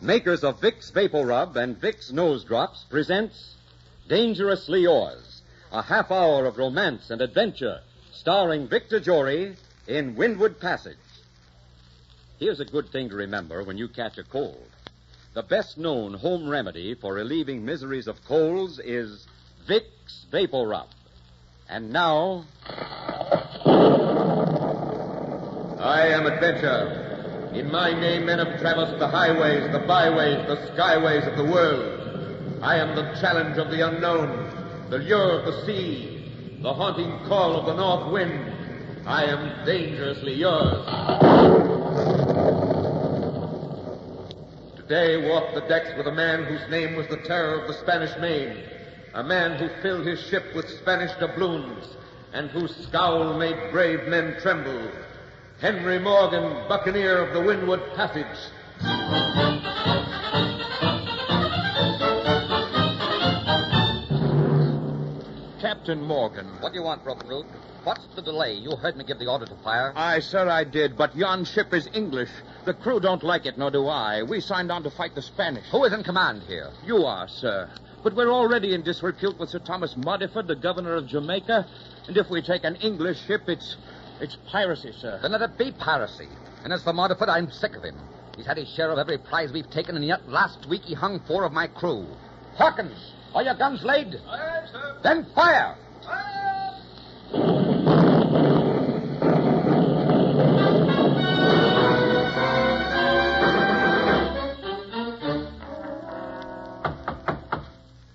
makers of Vicks Vapor Rub and Vicks Nose Drops, presents Dangerously Yours, a half hour of romance and adventure, starring Victor Jory in Windward Passage. Here's a good thing to remember when you catch a cold. The best-known home remedy for relieving miseries of colds is Vicks Vapor Rub. And now... I am Adventure. In my name, men have traversed the highways, the byways, the skyways of the world. I am the challenge of the unknown, the lure of the sea, the haunting call of the north wind. I am dangerously yours. Today walked the decks with a man whose name was the terror of the Spanish Main, a man who filled his ship with Spanish doubloons and whose scowl made brave men tremble. Henry Morgan, buccaneer of the Windward Passage. Captain Morgan. What do you want, Broken Root? What's the delay? You heard me give the order to fire. Aye, sir, I did, but yon ship is English. The crew don't like it, nor do I. We signed on to fight the Spanish. Who is in command here? You are, sir. But we're already in disrepute with Sir Thomas Modiford, the governor of Jamaica. And if we take an English ship, it's piracy, sir. Then let it be piracy. And as for Modiford, I'm sick of him. He's had his share of every prize we've taken, and yet last week he hung 4 of my crew. Hawkins, are your guns laid? Aye, sir. Then fire!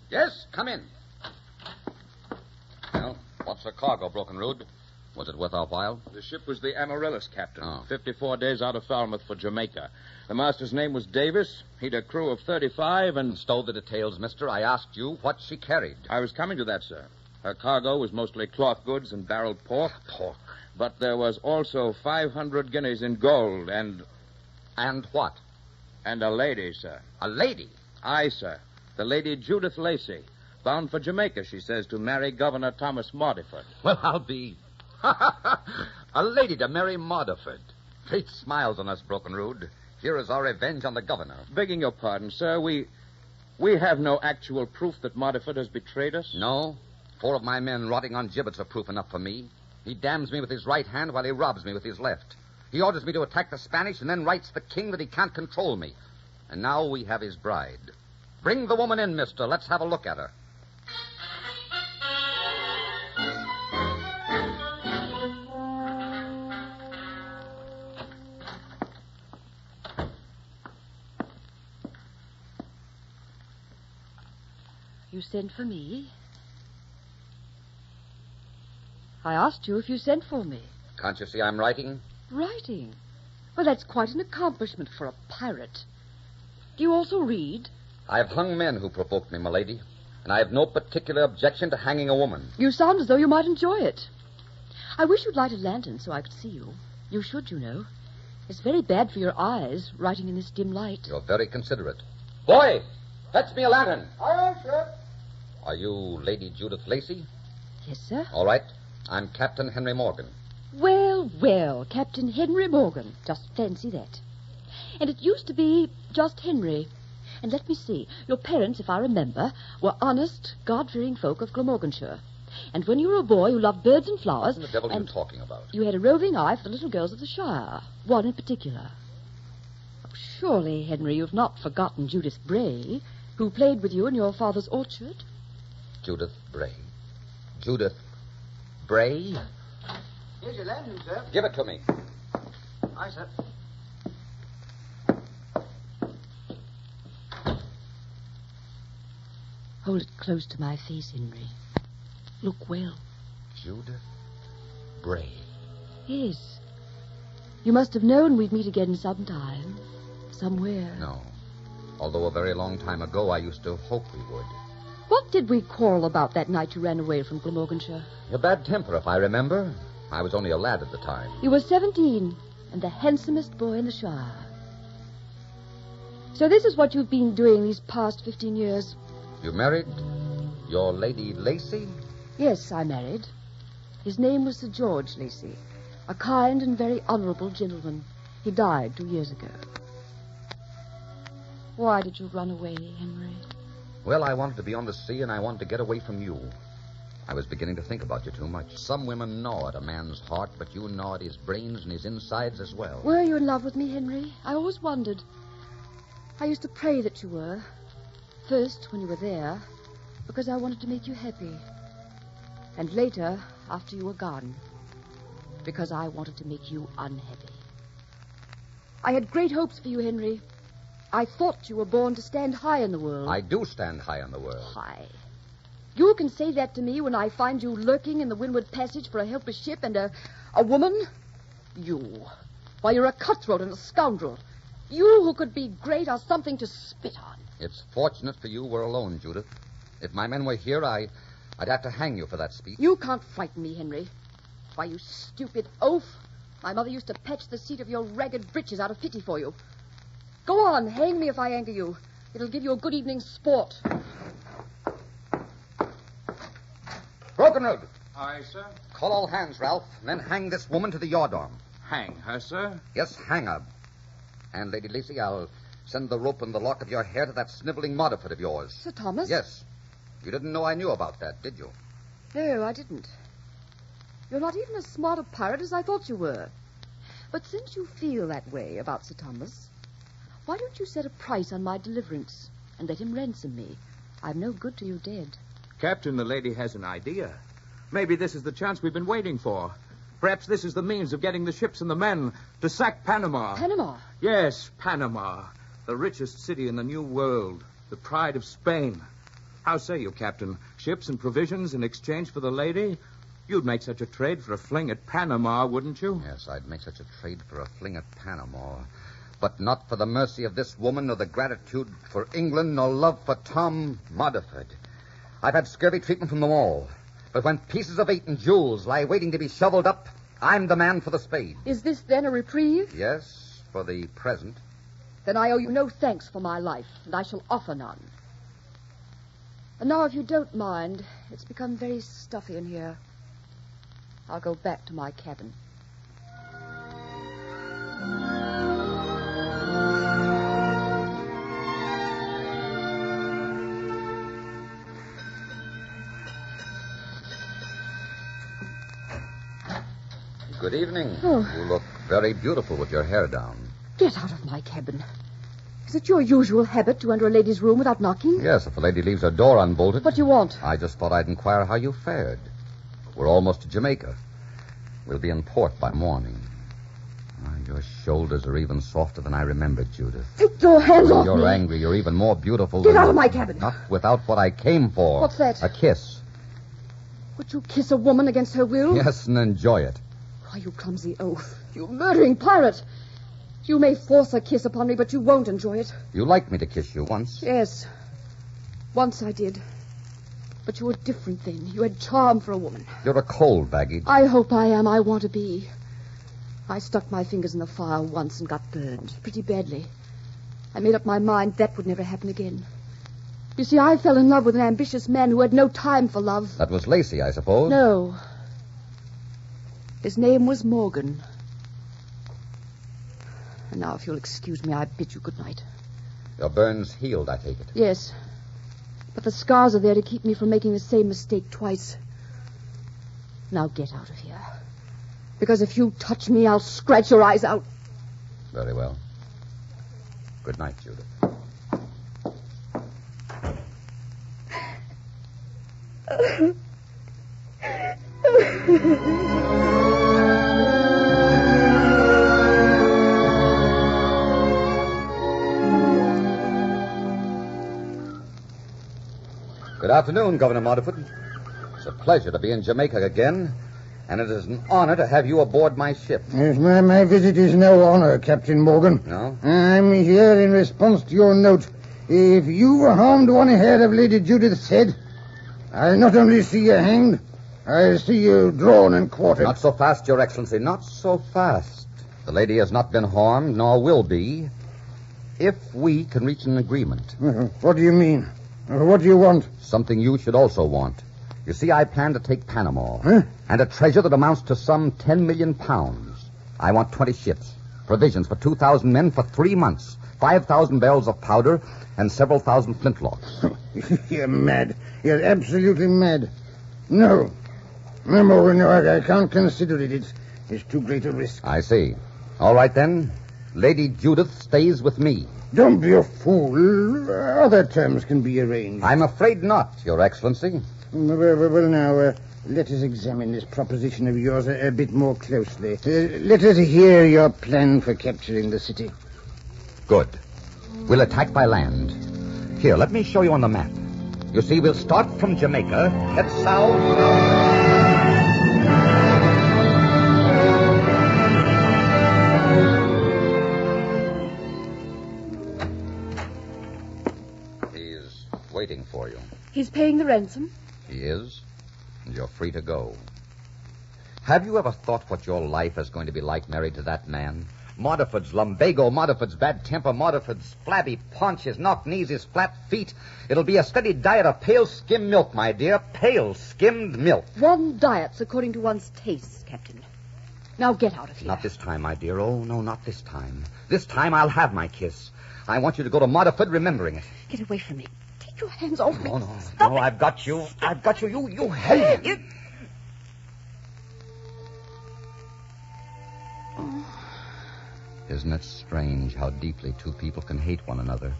Yes, come in. Well, what's the cargo, Broken Root? Was it worth our while? The ship was the Amaryllis, Captain. Oh. 54 days out of Falmouth for Jamaica. The master's name was Davis. He'd a crew of 35 and... Stole the details, mister. I asked you what she carried. I was coming to that, sir. Her cargo was mostly cloth goods and barreled pork. Pork. But there was also 500 guineas in gold and... And what? And a lady, sir. A lady? Aye, sir. The Lady Judith Lacey. Bound for Jamaica, she says, to marry Governor Thomas Modiford. Well, I'll be... A lady to marry Modiford. Great smiles on us, Broken Root. Here is our revenge on the governor. Begging your pardon, sir, we have no actual proof that Modiford has betrayed us. No? 4 of my men rotting on gibbets are proof enough for me. He damns me with his right hand while he robs me with his left. He orders me to attack the Spanish and then writes the king that he can't control me. And now we have his bride. Bring the woman in, mister. Let's have a look at her. You sent for me? I asked you if you sent for me. Can't you see I'm writing? Writing? Well, that's quite an accomplishment for a pirate. Do you also read? I've hung men who provoked me, my lady, and I have no particular objection to hanging a woman. You sound as though you might enjoy it. I wish you'd light a lantern so I could see you. You should, you know. It's very bad for your eyes, writing in this dim light. You're very considerate. Boy, fetch me a lantern. Aye, sir. Are you Lady Judith Lacey? Yes, sir. All right. I'm Captain Henry Morgan. Well, well, Captain Henry Morgan. Just fancy that. And it used to be just Henry. And let me see. Your parents, if I remember, were honest, God-fearing folk of Glamorganshire. And when you were a boy, you loved birds and flowers. What the devil are you talking about? You had a roving eye for the little girls of the Shire. One in particular. Oh, surely, Henry, you've not forgotten Judith Bray, who played with you in your father's orchard? Judith Bray. Judith Bray? Here's your lantern, sir. Give it to me. Aye, sir. Hold it close to my face, Henry. Look well. Judith Bray. Yes. You must have known we'd meet again sometime. Somewhere. No. Although a very long time ago, I used to hope we would. What did we quarrel about that night you ran away from Glamorganshire? Your bad temper, if I remember. I was only a lad at the time. You were 17 and the handsomest boy in the Shire. So this is what you've been doing these past 15 years. You married your Lady Lacey? Yes, I married. His name was Sir George Lacey, a kind and very honorable gentleman. He died 2 years ago. Why did you run away, Henry? Well, I wanted to be on the sea, and I wanted to get away from you. I was beginning to think about you too much. Some women gnaw at a man's heart, but you gnaw at his brains and his insides as well. Were you in love with me, Henry? I always wondered. I used to pray that you were. First, when you were there, because I wanted to make you happy. And later, after you were gone, because I wanted to make you unhappy. I had great hopes for you, Henry. I thought you were born to stand high in the world. I do stand high in the world. High. You can say that to me when I find you lurking in the Windward Passage for a helpless ship and a woman? You. Why, you're a cutthroat and a scoundrel. You who could be great are something to spit on. It's fortunate for you we're alone, Judith. If my men were here, I'd have to hang you for that speech. You can't frighten me, Henry. Why, you stupid oaf. My mother used to patch the seat of your ragged breeches out of pity for you. Go on, hang me if I anger you. It'll give you a good evening's sport. Broken Road. Aye, sir. Call all hands, Ralph, and then hang this woman to the yard arm. Hang her, sir? Yes, hang her. And, Lady Lacey, I'll send the rope and the lock of your hair to that sniveling Modiford of yours. Sir Thomas? Yes. You didn't know I knew about that, did you? No, I didn't. You're not even as smart a pirate as I thought you were. But since you feel that way about Sir Thomas, why don't you set a price on my deliverance and let him ransom me? I'm no good to you dead. Captain, the lady has an idea. Maybe this is the chance we've been waiting for. Perhaps this is the means of getting the ships and the men to sack Panama. Panama? Yes, Panama. The richest city in the New World. The pride of Spain. How say you, Captain? Ships and provisions in exchange for the lady? You'd make such a trade for a fling at Panama, wouldn't you? Yes, I'd make such a trade for a fling at Panama. But not for the mercy of this woman, nor the gratitude for England, nor love for Tom Modiford. I've had scurvy treatment from them all. But when pieces of 8 and jewels lie waiting to be shoveled up, I'm the man for the spade. Is this then a reprieve? Yes, for the present. Then I owe you no thanks for my life, and I shall offer none. And now, if you don't mind, it's become very stuffy in here. I'll go back to my cabin. Good evening. Oh. You look very beautiful with your hair down. Get out of my cabin. Is it your usual habit to enter a lady's room without knocking? Yes, if a lady leaves her door unbolted. What do you want? I just thought I'd inquire how you fared. We're almost to Jamaica. We'll be in port by morning. Your shoulders are even softer than I remembered, Judith. Take your hands When off you're me. angry, you're even more beautiful Get than... out of my cabin. Not without what I came for. What's that? A kiss. Would you kiss a woman against her will? Yes, and enjoy it. Why, you clumsy oaf. You murdering pirate. You may force a kiss upon me, but you won't enjoy it. You liked me to kiss you once. Yes. Once I did. But you were different then. You had charm for a woman. You're a cold baggage. I hope I am. I want to be. I stuck my fingers in the fire once and got burned. Pretty badly. I made up my mind that would never happen again. You see, I fell in love with an ambitious man who had no time for love. That was Lacey, I suppose. No. His name was Morgan. And now, if you'll excuse me, I bid you good night. Your burn's healed, I take it. Yes. But the scars are there to keep me from making the same mistake twice. Now get out of here. Because if you touch me, I'll scratch your eyes out. Very well. Good night, Judith. Good afternoon, Governor Modiford. It's a pleasure to be in Jamaica again, and it is an honor to have you aboard my ship. Yes, my visit is no honor, Captain Morgan. No? I'm here in response to your note. If you harmed one hair of Lady Judith's head, I'll not only see you hanged, I'll see you drawn and quartered. Not so fast, Your Excellency, not so fast. The lady has not been harmed, nor will be, if we can reach an agreement. What do you mean? What do you want? Something you should also want. You see, I plan to take Panama. Huh? And a treasure that amounts to some 10 million pounds. I want 20 ships. Provisions for 2,000 men for 3 months. 5,000 barrels of powder and several thousand flintlocks. You're mad. You're absolutely mad. No. No, Morgan, no, I can't consider it. It's too great a risk. I see. All right, then. Lady Judith stays with me. Don't be a fool. Other terms can be arranged. I'm afraid not, Your Excellency. Well, now, let us examine this proposition of yours a bit more closely. Let us hear your plan for capturing the city. Good. We'll attack by land. Here, let me show you on the map. You see, we'll start from Jamaica, head south. He's waiting for you. He's paying the ransom? He is, and you're free to go. Have you ever thought what your life is going to be like married to that man? Modiford's lumbago, Modiford's bad temper, Modiford's flabby paunch, his knock-knees, his flat feet. It'll be a steady diet of pale skimmed milk, my dear. Pale skimmed milk. One diet's according to one's tastes, Captain. Now get out of here. Not this time, my dear. Oh, no, not this time. This time I'll have my kiss. I want you to go to Modiford remembering it. Get away from me. Take your hands off me. No, Stop it. I've got you. I've got you. You held him. Isn't it strange how deeply two people can hate one another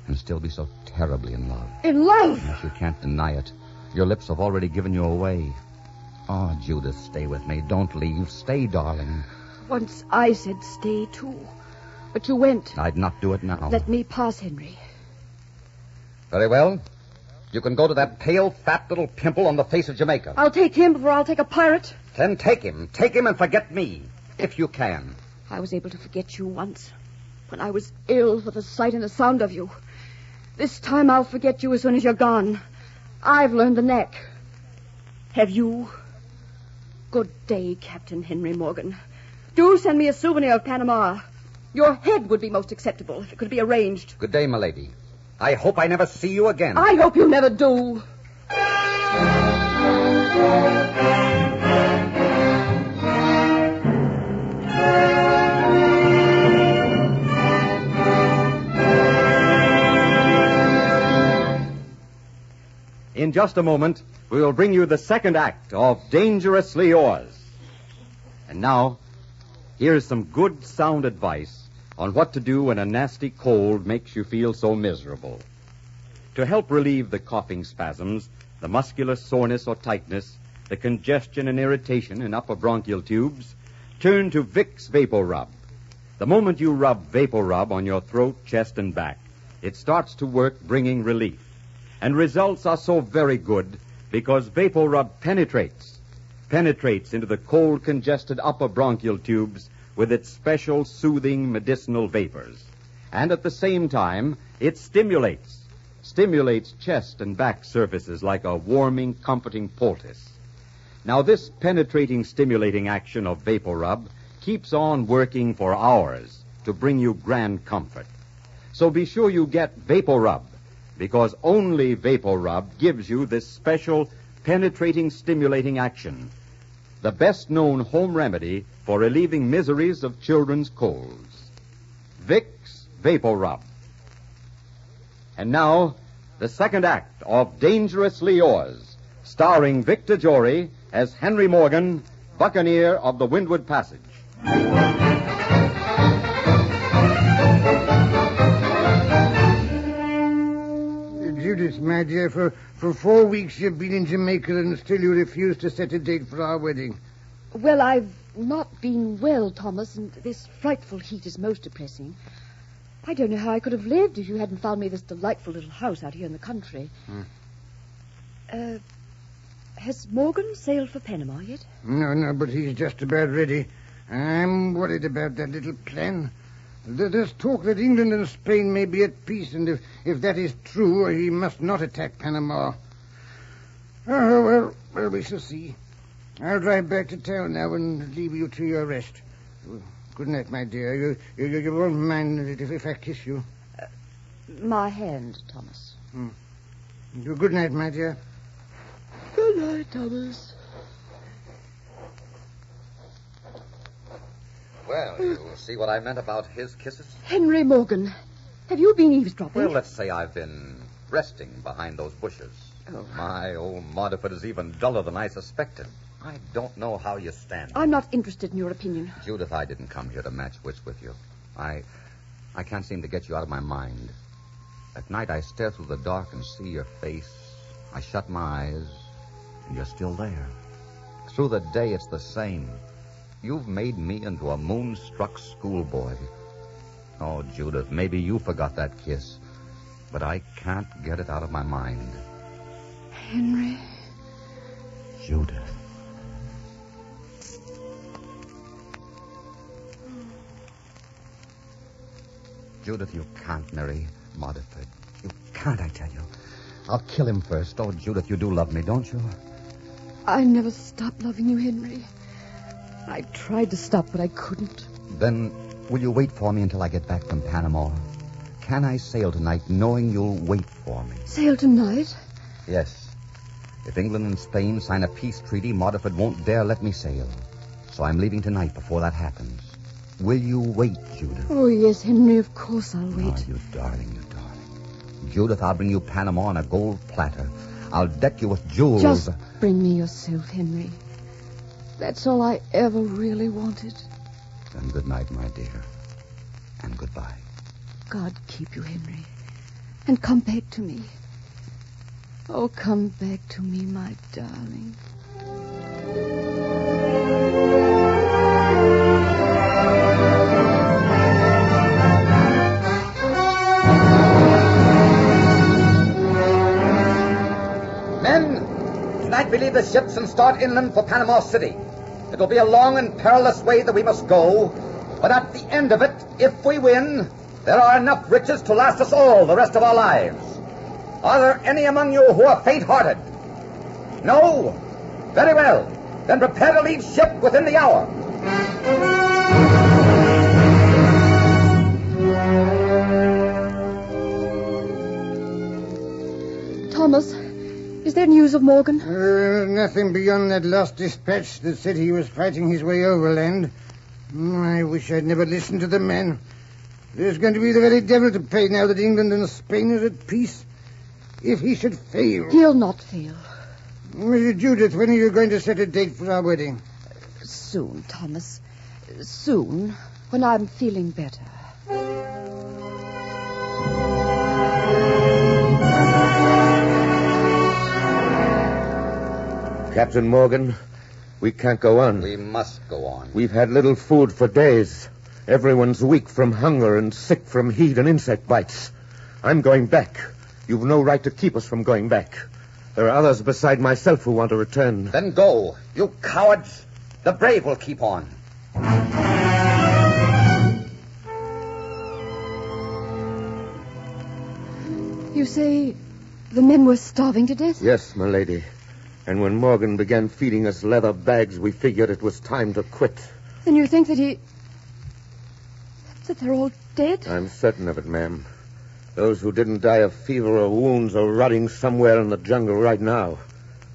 and still be so terribly in love? In love? Yes, you can't deny it. Your lips have already given you away. Oh, Judith, stay with me. Don't leave. Stay, darling. Once I said stay, too. But you went. I'd not do it now. Let me pass, Henry. Very well. You can go to that pale, fat little pimple on the face of Jamaica. I'll take him before I'll take a pirate. Then take him. Take him and forget me, if you can. I was able to forget you once, when I was ill for the sight and the sound of you. This time I'll forget you as soon as you're gone. I've learned the knack. Have you? Good day, Captain Henry Morgan. Do send me a souvenir of Panama. Your head would be most acceptable if it could be arranged. Good day, milady. I hope I never see you again. I hope you never do. In just a moment, we will bring you the second act of Dangerously Yours. And now, here's some good, sound advice on what to do when a nasty cold makes you feel so miserable. To help relieve the coughing spasms, the muscular soreness or tightness, the congestion and irritation in upper bronchial tubes, turn to Vicks Vapor Rub. The moment you rub Vapor Rub on your throat, chest, and back, it starts to work, bringing relief. And results are so very good because Vapor Rub penetrates into the cold, congested upper bronchial tubes with its special soothing medicinal vapors. And at the same time, it stimulates chest and back surfaces like a warming, comforting poultice. Now, this penetrating, stimulating action of Vapor Rub keeps on working for hours to bring you grand comfort. So be sure you get Vapor Rub, because only Vapor Rub gives you this special penetrating, stimulating action, the best-known home remedy for relieving miseries of children's colds. Vicks Vapor Rub. And now, the second act of Dangerously Yours, starring Victor Jory as Henry Morgan, Buccaneer of the Windward Passage. Judith, my dear, for 4 weeks you've been in Jamaica and still you refuse to set a date for our wedding. Well, I've not been well, Thomas, and this frightful heat is most depressing. I don't know how I could have lived if you hadn't found me this delightful little house out here in the country. Has Morgan sailed for Panama yet? No, but he's just about ready. I'm worried about that little plan. There's talk that England and Spain may be at peace, and if that is true, he must not attack Panama. Oh, well, we shall see. I'll drive back to town now and leave you to your rest. Good night, my dear. You won't mind if I kiss you. My hand, Thomas. Good night, my dear. Good night, Thomas. Well, you see what I meant about his kisses? Henry Morgan, have you been eavesdropping? Well, let's say I've been resting behind those bushes. Oh. My old Modiford is even duller than I suspected. I don't know how you stand. I'm not interested in your opinion. Judith, I didn't come here to match wits with you. I can't seem to get you out of my mind. At night, I stare through the dark and see your face. I shut my eyes, and you're still there. Through the day, it's the same. You've made me into a moonstruck schoolboy. Oh, Judith, maybe you forgot that kiss, but I can't get it out of my mind. Henry. Judith. Judith, you can't marry Modiford. You can't, I tell you. I'll kill him first. Oh, Judith, you do love me, don't you? I never stopped loving you, Henry. I tried to stop, but I couldn't. Then will you wait for me until I get back from Panama? Can I sail tonight knowing you'll wait for me? Sail tonight? Yes. If England and Spain sign a peace treaty, Modiford won't dare let me sail. So I'm leaving tonight before that happens. Will you wait, Judith? Oh, yes, Henry, of course I'll wait. Oh, you darling, you darling. Judith, I'll bring you Panama on a gold platter. I'll deck you with jewels. Just bring me yourself, Henry. That's all I ever really wanted. Then good night, my dear. And goodbye. God keep you, Henry. And come back to me. Oh, come back to me, my darling. Tonight we leave the ships and start inland for Panama City. It will be a long and perilous way that we must go, but at the end of it, if we win, there are enough riches to last us all the rest of our lives. Are there any among you who are faint-hearted? No? Very well. Then prepare to leave ship within the hour. Thomas, is there news of Morgan? Nothing beyond that last dispatch that said he was fighting his way overland. I wish I'd never listened to the man. There's going to be the very devil to pay now that England and Spain are at peace. If he should fail... He'll not fail. Judith, when are you going to set a date for our wedding? Soon, Thomas. Soon, when I'm feeling better. Captain Morgan, we can't go on. We must go on. We've had little food for days. Everyone's weak from hunger and sick from heat and insect bites. I'm going back. You've no right to keep us from going back. There are others beside myself who want to return. Then go. You cowards. The brave will keep on. You say the men were starving to death? Yes, my lady. And when Morgan began feeding us leather bags, we figured it was time to quit. Then you think that that they're all dead? I'm certain of it, ma'am. Those who didn't die of fever or wounds are rotting somewhere in the jungle right now.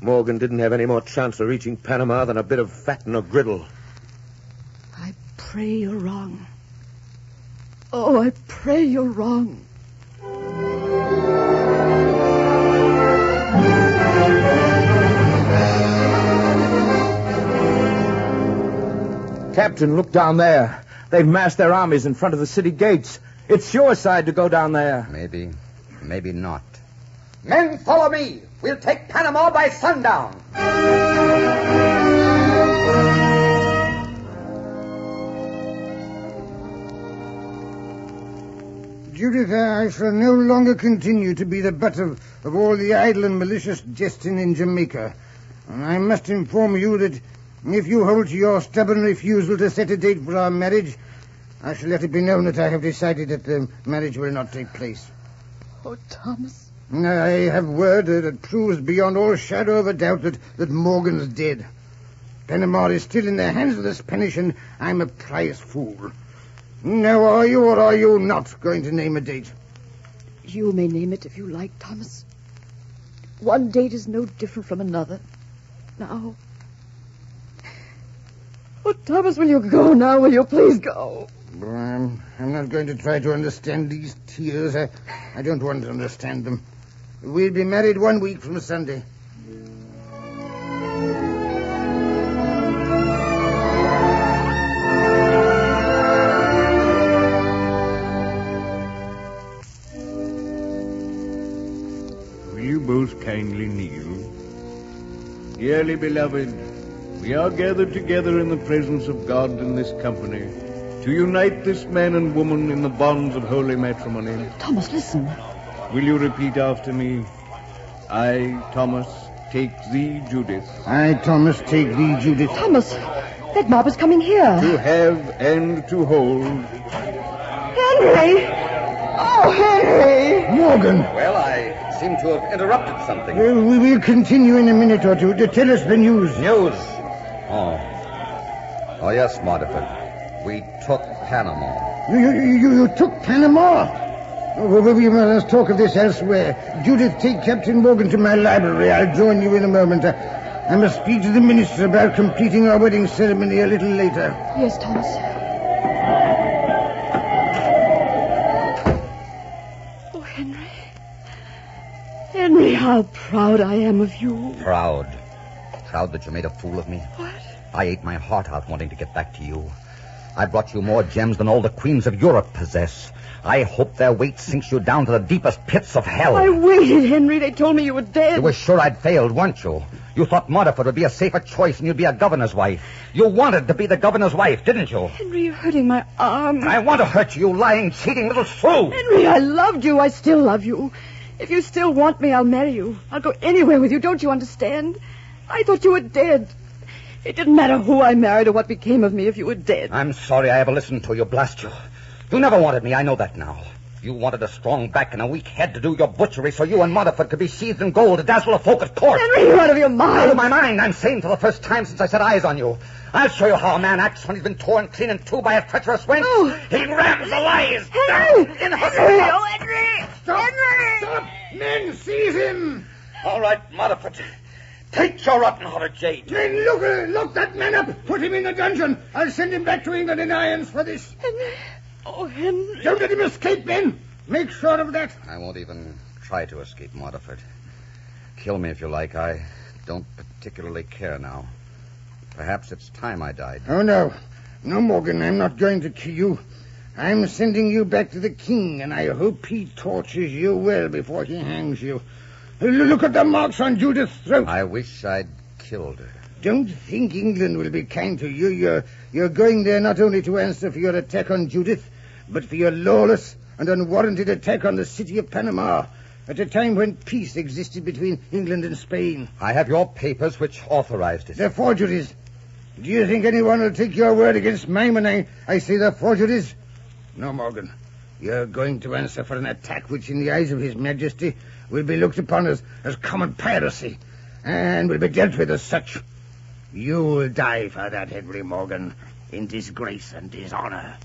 Morgan didn't have any more chance of reaching Panama than a bit of fat in a griddle. I pray you're wrong. Oh, I pray you're wrong. Captain, look down there. They've massed their armies in front of the city gates. It's your side to go down there. Maybe not. Men, follow me. We'll take Panama by sundown. Judith, I shall no longer continue to be the butt of all the idle and malicious jesting in Jamaica. And I must inform you that if you hold to your stubborn refusal to set a date for our marriage, I shall let it be known that I have decided that the marriage will not take place. Oh, Thomas. I have word that proves beyond all shadow of a doubt that Morgan's dead. Panama is still in the hands of the Spanish, and I'm a prize fool. Now, are you or are you not going to name a date? You may name it if you like, Thomas. One date is no different from another. Now, Oh, Thomas, will you go now? Will you please go? I'm not going to try to understand these tears. I don't want to understand them. We'll be married 1 week from Sunday. Will you both kindly kneel? Dearly beloved, we are gathered together in the presence of God in this company to unite this man and woman in the bonds of holy matrimony. Thomas, listen. Will you repeat after me? I, Thomas, take thee, Judith. I, Thomas, take thee, Judith. Thomas, that mob is coming here. To have and to hold. Henry! Oh, Henry! Morgan. Well, I seem to have interrupted something. We will continue in a minute or two to tell us the news. News? Oh, yes, Modiford. We took Panama. You took Panama? We must talk of this elsewhere. Judith, take Captain Morgan to my library. I'll join you in a moment. I must speak to the minister about completing our wedding ceremony a little later. Yes, Thomas. Oh, Henry. Henry, how proud I am of you. Proud. Proud that you made a fool of me? What? I ate my heart out wanting to get back to you. I brought you more gems than all the queens of Europe possess. I hope their weight sinks you down to the deepest pits of hell. I waited, Henry. They told me you were dead. You were sure I'd failed, weren't you? You thought Modiford would be a safer choice and you'd be a governor's wife. You wanted to be the governor's wife, didn't you? Henry, you're hurting my arm. I want to hurt you, lying, cheating little shrew. Henry, I loved you. I still love you. If you still want me, I'll marry you. I'll go anywhere with you. Don't you understand? I thought you were dead. It didn't matter who I married or what became of me if you were dead. I'm sorry I ever listened to you, blast you. You never wanted me, I know that now. You wanted a strong back and a weak head to do your butchery so you and Modiford could be sheathed in gold to dazzle the folk at court. Henry, you're out of your mind. Out of my mind. I'm sane for the first time since I set eyes on you. I'll show you how a man acts when he's been torn clean in two by a treacherous wench. Oh. He rams the lies Henry! down in her Henry! throat. Oh, Henry! Stop! Henry! Stop! Men, seize him! All right, Modiford. Take your rotten-hearted jade. Men, look that man up. Put him in the dungeon. I'll send him back to England in irons for this. Henry! Oh, Henry! Don't let him escape, men. Make sure of that. I won't even try to escape, Modiford. Kill me if you like. I don't particularly care now. Perhaps it's time I died. Oh, no. No, Morgan, I'm not going to kill you. I'm sending you back to the king, and I hope he tortures you well before he hangs you. Look at the marks on Judith's throat. I wish I'd killed her. Don't think England will be kind to you. You're going there not only to answer for your attack on Judith, but for your lawless and unwarranted attack on the city of Panama at a time when peace existed between England and Spain. I have your papers which authorized it. They're forgeries. Do you think anyone will take your word against mine when I say they're forgeries? No, Morgan. You're going to answer for an attack which, in the eyes of His Majesty, will be looked upon as common piracy and will be dealt with as such. You'll die for that, Henry Morgan, in disgrace and dishonor.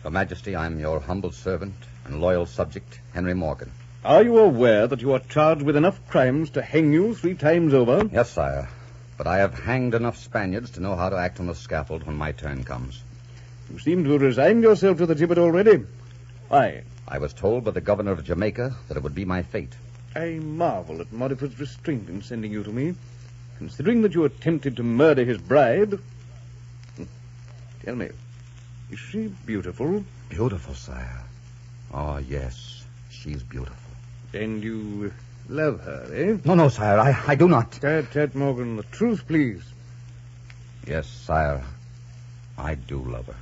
Your Majesty, I'm your humble servant and loyal subject, Henry Morgan. Are you aware that you are charged with enough crimes to hang you 3 times over? Yes, sire. But I have hanged enough Spaniards to know how to act on the scaffold when my turn comes. You seem to have resigned yourself to the gibbet already. Why? I was told by the governor of Jamaica that it would be my fate. I marvel at Modiford's restraint in sending you to me, considering that you attempted to murder his bride. Tell me, is she beautiful? Beautiful, sire. Oh, yes, she's beautiful. Then you love her, eh? No, sire, I do not. Tut, Morgan, the truth, please. Yes, sire, I do love her.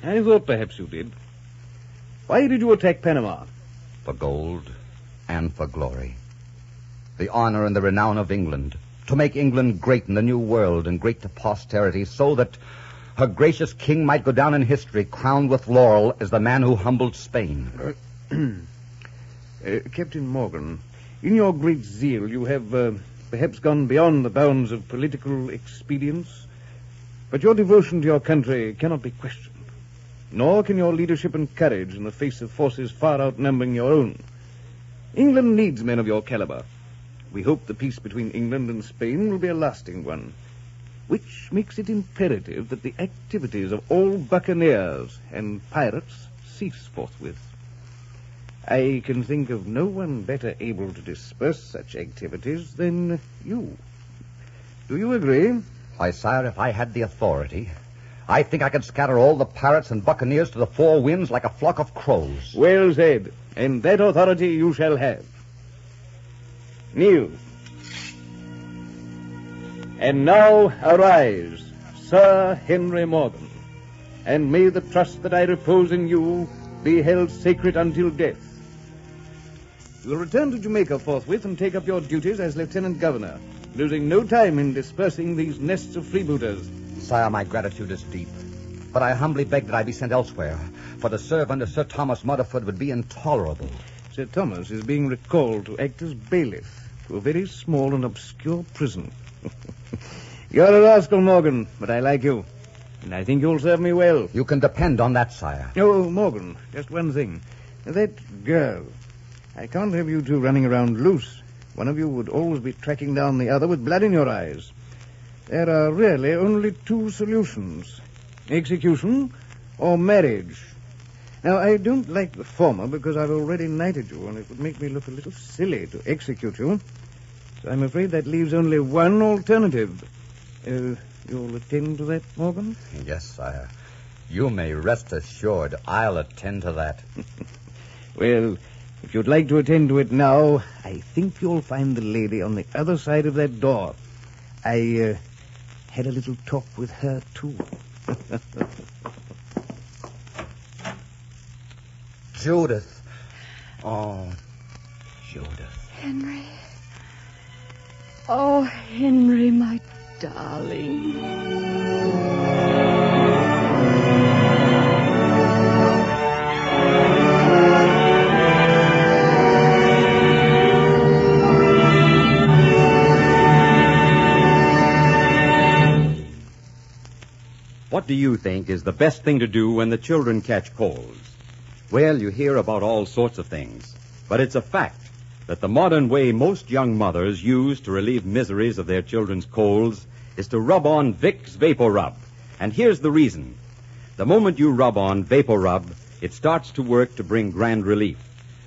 I thought perhaps you did. Why did you attack Panama? For gold and for glory. The honor and the renown of England. To make England great in the New World and great to posterity, so that her gracious king might go down in history crowned with laurel as the man who humbled Spain. Captain Morgan, in your great zeal, you have perhaps gone beyond the bounds of political expedience, but your devotion to your country cannot be questioned, nor can your leadership and courage in the face of forces far outnumbering your own. England needs men of your caliber. We hope the peace between England and Spain will be a lasting one, which makes it imperative that the activities of all buccaneers and pirates cease forthwith. I can think of no one better able to disperse such activities than you. Do you agree? Why, sire, if I had the authority, I think I could scatter all the pirates and buccaneers to the four winds like a flock of crows. Well said, and that authority you shall have. Kneel. And now arise, Sir Henry Morgan, and may the trust that I repose in you be held sacred until death. You will return to Jamaica forthwith and take up your duties as Lieutenant Governor, losing no time in dispersing these nests of freebooters. Sire, my gratitude is deep, but I humbly beg that I be sent elsewhere, for to serve under Sir Thomas Mudderford would be intolerable. Sir Thomas is being recalled to act as bailiff to a very small and obscure prison. You're a rascal, Morgan, but I like you, and I think you'll serve me well. You can depend on that, sire. Oh, Morgan, just one thing. That girl. I can't have you two running around loose. One of you would always be tracking down the other with blood in your eyes. There are really only two solutions: execution or marriage. Now, I don't like the former because I've already knighted you, and it would make me look a little silly to execute you. So I'm afraid that leaves only one alternative. You'll attend to that, Morgan? Yes, sire. You may rest assured I'll attend to that. Well, if you'd like to attend to it now, I think you'll find the lady on the other side of that door. I had a little talk with her, too. Judith. Oh, Judith. Henry. Oh, Henry, my darling. What do you think is the best thing to do when the children catch colds? Well, you hear about all sorts of things, but it's a fact that the modern way most young mothers use to relieve miseries of their children's colds is to rub on Vicks Vapor Rub. And here's the reason. The moment you rub on Vapor Rub, it starts to work to bring grand relief.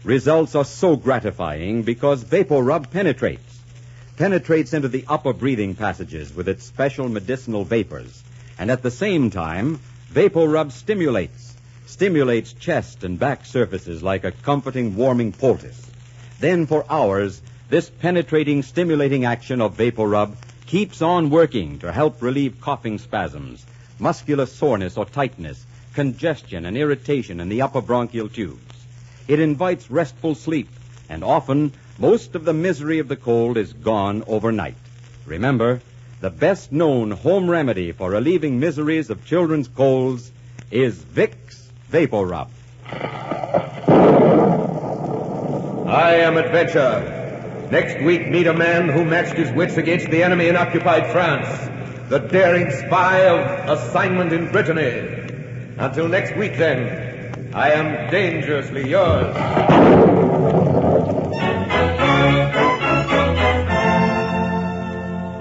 Results are so gratifying because Vapor Rub penetrates into the upper breathing passages with its special medicinal vapors. And at the same time, Vapor Rub stimulates chest and back surfaces like a comforting, warming poultice. Then for hours, this penetrating, stimulating action of Vapor Rub keeps on working to help relieve coughing spasms, muscular soreness or tightness, congestion and irritation in the upper bronchial tubes. It invites restful sleep, and often, most of the misery of the cold is gone overnight. Remember, the best-known home remedy for relieving miseries of children's colds is Vicks Vapor Rub. I am Adventure. Next week, meet a man who matched his wits against the enemy in occupied France, the daring spy of assignment in Brittany. Until next week, then, I am dangerously yours.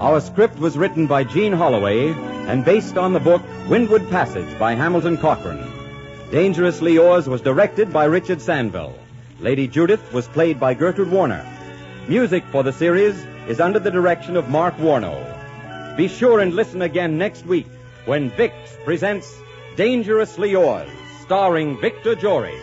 Our script was written by Gene Holloway and based on the book Windward Passage by Hamilton Cochran. Dangerously Yours was directed by Richard Sandville. Lady Judith was played by Gertrude Warner. Music for the series is under the direction of Mark Warno. Be sure and listen again next week when Vicks presents Dangerously Yours, starring Victor Jory.